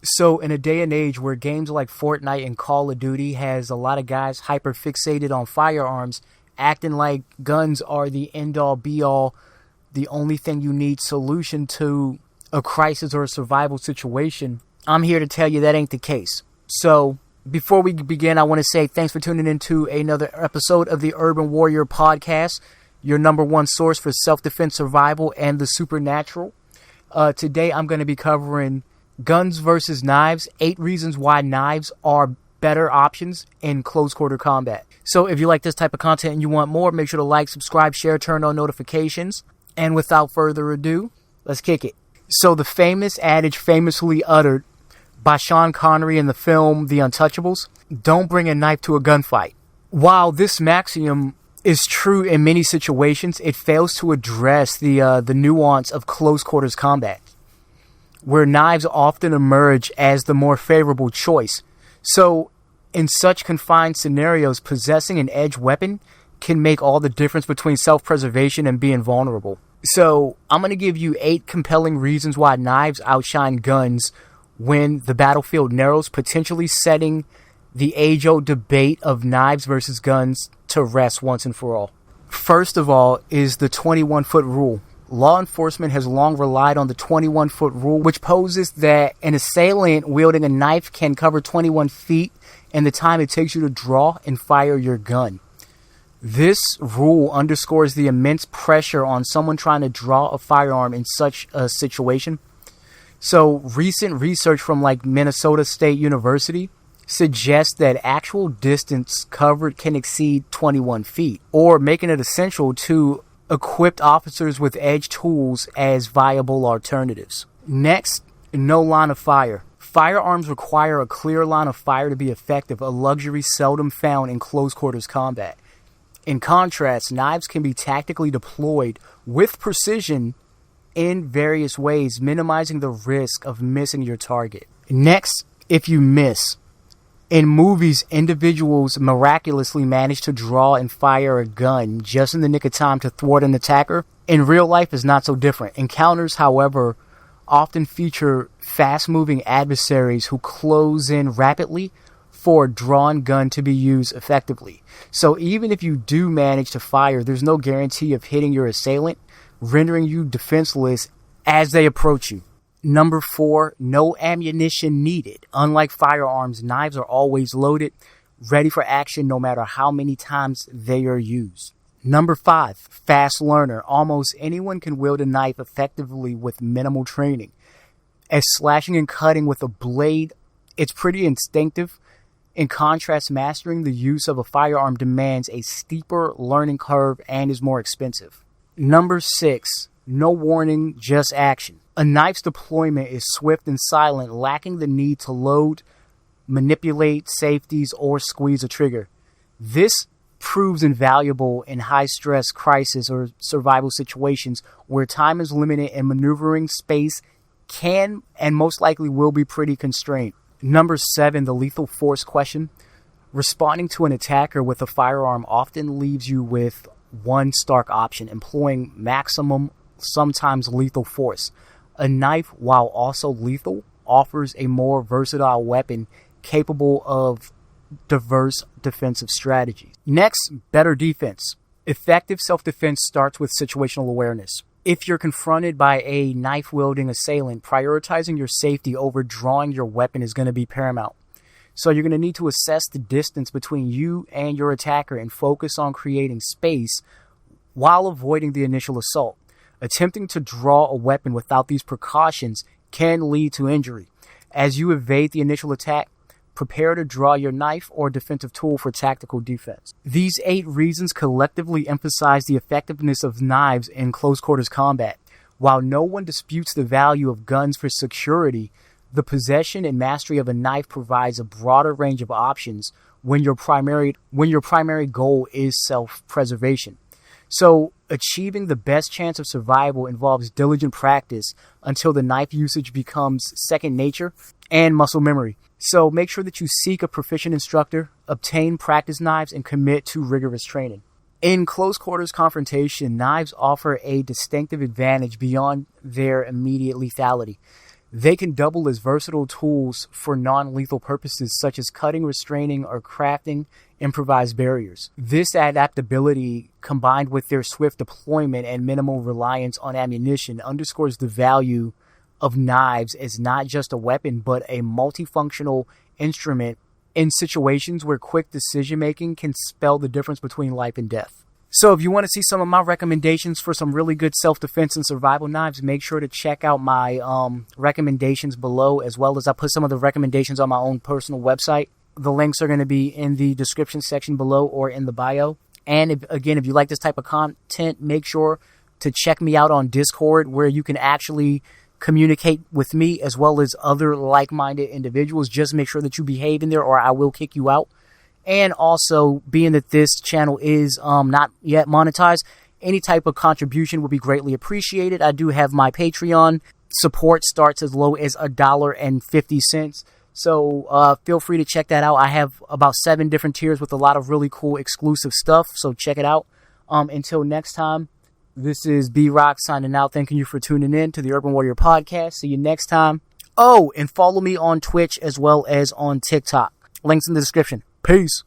So in a day and age where games like Fortnite and Call of Duty has a lot of guys hyper fixated on firearms, acting like guns are the end all be all, the only thing you need solution to a crisis or a survival situation, I'm here to tell you that ain't the case. So before we begin, I want to say thanks for tuning into another episode of the Urban Warrior Podcast, your number one source for self-defense, survival, and the supernatural. Today I'm going to be covering guns versus knives, 8 reasons why knives are better options in close quarter combat. So if you like this type of content and you want more, make sure to like, subscribe, share, turn on notifications. And without further ado, let's kick it. So the famous adage famously uttered by Sean Connery in the film The Untouchables, don't bring a knife to a gunfight. While this maxim is true in many situations, it fails to address the nuance of close quarters combat, where knives often emerge as the more favorable choice. So in such confined scenarios, possessing an edged weapon can make all the difference between self-preservation and being vulnerable. So I'm going to give you 8 compelling reasons why knives outshine guns when the battlefield narrows, potentially setting the age-old debate of knives versus guns to rest once and for all. First of all is the 21-foot rule. Law enforcement has long relied on the 21-foot rule, which poses that an assailant wielding a knife can cover 21 feet in the time it takes you to draw and fire your gun. This rule underscores the immense pressure on someone trying to draw a firearm in such a situation. So recent research from Minnesota State University suggests that actual distance covered can exceed 21 feet, or making it essential to equipped officers with edge tools as viable alternatives. Next, no line of fire. Firearms require a clear line of fire to be effective, a luxury seldom found in close quarters combat. In contrast, knives can be tactically deployed with precision in various ways, minimizing the risk of missing your target. Next, if you miss. In movies, individuals miraculously manage to draw and fire a gun just in the nick of time to thwart an attacker. In real life, it's not so different. Encounters, however, often feature fast-moving adversaries who close in rapidly for a drawn gun to be used effectively. So even if you do manage to fire, there's no guarantee of hitting your assailant, rendering you defenseless as they approach you. Number 4, no ammunition needed. Unlike firearms, knives are always loaded, ready for action no matter how many times they are used. Number 5, fast learner. Almost anyone can wield a knife effectively with minimal training. As slashing and cutting with a blade, it's pretty instinctive. In contrast, mastering the use of a firearm demands a steeper learning curve and is more expensive. Number 6, no warning, just action. A knife's deployment is swift and silent, lacking the need to load, manipulate safeties, or squeeze a trigger. This proves invaluable in high-stress crisis or survival situations where time is limited and maneuvering space can and most likely will be pretty constrained. Number 7, the lethal force question. Responding to an attacker with a firearm often leaves you with one stark option: employing maximum, sometimes lethal force. A knife, while also lethal, offers a more versatile weapon capable of diverse defensive strategies. Next, better defense. Effective self-defense starts with situational awareness. If you're confronted by a knife-wielding assailant, prioritizing your safety over drawing your weapon is going to be paramount. So you're going to need to assess the distance between you and your attacker and focus on creating space while avoiding the initial assault. Attempting to draw a weapon without these precautions can lead to injury. As you evade the initial attack, prepare to draw your knife or defensive tool for tactical defense. These 8 reasons collectively emphasize the effectiveness of knives in close quarters combat. While no one disputes the value of guns for security, the possession and mastery of a knife provides a broader range of options when your primary goal is self-preservation. So achieving the best chance of survival involves diligent practice until the knife usage becomes second nature and muscle memory. So make sure that you seek a proficient instructor, obtain practice knives, and commit to rigorous training. In close quarters confrontation, knives offer a distinctive advantage beyond their immediate lethality. They can double as versatile tools for non-lethal purposes such as cutting, restraining, or crafting improvised barriers. This adaptability, combined with their swift deployment and minimal reliance on ammunition, underscores the value of knives as not just a weapon, but a multifunctional instrument in situations where quick decision-making can spell the difference between life and death. So if you want to see some of my recommendations for some really good self-defense and survival knives, make sure to check out my recommendations below, as well as I put some of the recommendations on my own personal website. The links are going to be in the description section below or in the bio. And if you like this type of content, make sure to check me out on Discord, where you can actually communicate with me as well as other like-minded individuals. Just make sure that you behave in there or I will kick you out. And also, being that this channel is not yet monetized, any type of contribution would be greatly appreciated. I do have my Patreon. Support starts as low as $1.50. So feel free to check that out. I have about 7 different tiers with a lot of really cool exclusive stuff. So check it out. Until next time, this is B-Rock signing out. Thanking you for tuning in to the Urban Warrior Podcast. See you next time. Oh, and follow me on Twitch as well as on TikTok. Links in the description. Peace.